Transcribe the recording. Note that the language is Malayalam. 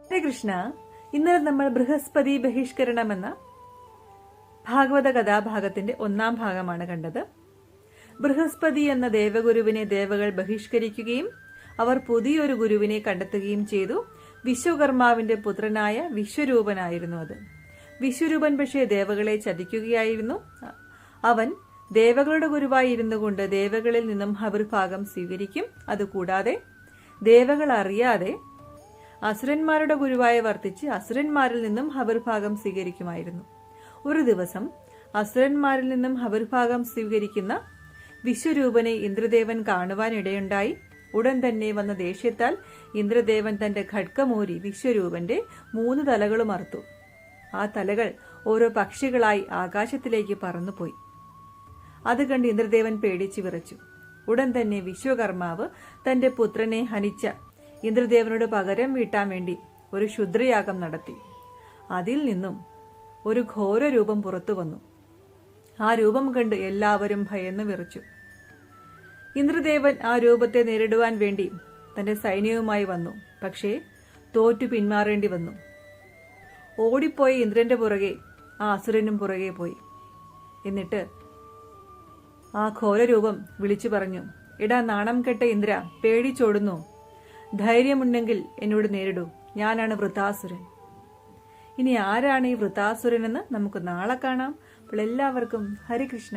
ഹരേ കൃഷ്ണ. ഇന്നലെ നമ്മൾ ബൃഹസ്പതി ബഹിഷ്കരണം എന്ന ഭാഗവത കഥാഭാഗത്തിന്റെ 1-ാം ഭാഗമാണ് കണ്ടത്. ബൃഹസ്പതി എന്ന ദേവഗുരുവിനെ ദേവകൾ ബഹിഷ്കരിക്കുകയും അവർ പുതിയൊരു ഗുരുവിനെ കണ്ടെത്തുകയും ചെയ്തു. വിശ്വകർമാവിന്റെ പുത്രനായ വിശ്വരൂപനായിരുന്നു അത്. വിശ്വരൂപൻ പക്ഷേ ദേവകളെ ചതിക്കുകയായിരുന്നു. അവൻ ദേവകളുടെ ഗുരുവായി ഇരുന്നു കൊണ്ട് ദേവകളിൽ നിന്നും ഹവിർഭാഗം സ്വീകരിക്കും. അതുകൂടാതെ ദേവകൾ അറിയാതെ അസുരന്മാരുടെ ഗുരുവായി വർത്തിച്ച് അസുരന്മാരിൽ നിന്നും ഹവിർഭാഗം സ്വീകരിക്കുമായിരുന്നു. ഒരു ദിവസം അസുരന്മാരിൽ നിന്നും ഹവിർഭാഗം സ്വീകരിക്കുന്ന വിശ്വരൂപനെ ഇന്ദ്രദേവൻ കാണുവാനിടയുണ്ടായി. ഉടൻ തന്നെ വന്ന ദേഷ്യത്താൽ ഇന്ദ്രദേവൻ തന്റെ ഖഡ്ഗമൂരി വിശ്വരൂപന്റെ 3 തലകളും അറുത്തു. ആ തലകൾ ഓരോ പക്ഷികളായി ആകാശത്തിലേക്ക് പറന്നുപോയി. അത് കണ്ട് ഇന്ദ്രദേവൻ പേടിച്ചു വിറച്ചു. ഉടൻ തന്നെ വിശ്വകർമാവ് തന്റെ പുത്രനെ ഹനിച്ച ഇന്ദ്രദേവനോട് പകരം വീട്ടാൻ വേണ്ടി ഒരു ക്ഷുദ്രയാഗം നടത്തി. അതിൽ നിന്നും ഒരു ഘോര രൂപം പുറത്തു വന്നു. ആ രൂപം കണ്ട് എല്ലാവരും ഭയന്നു വിറച്ചു. ഇന്ദ്രദേവൻ ആ രൂപത്തെ നേരിടുവാൻ വേണ്ടി തന്റെ സൈന്യവുമായി വന്നു. പക്ഷേ തോറ്റു പിന്മാറേണ്ടി വന്നു. ഓടിപ്പോയ ഇന്ദ്രന്റെ പുറകെ ആ അസുരനും പുറകെ പോയി. എന്നിട്ട് ആ ഘോരരൂപം വിളിച്ചു പറഞ്ഞു, എടാ നാണം കെട്ട ഇന്ദ്ര, പേടിച്ചോടുന്നു. ധൈര്യമുണ്ടെങ്കിൽ എന്നോട് നേരിടൂ. ഞാനാണ് വൃത്താസുരൻ. ഇനി ആരാണ് ഈ വൃത്താസുരൻ എന്ന് നമുക്ക് നാളെ കാണാം. അപ്പോൾ എല്ലാവർക്കും ഹരികൃഷ്ണ.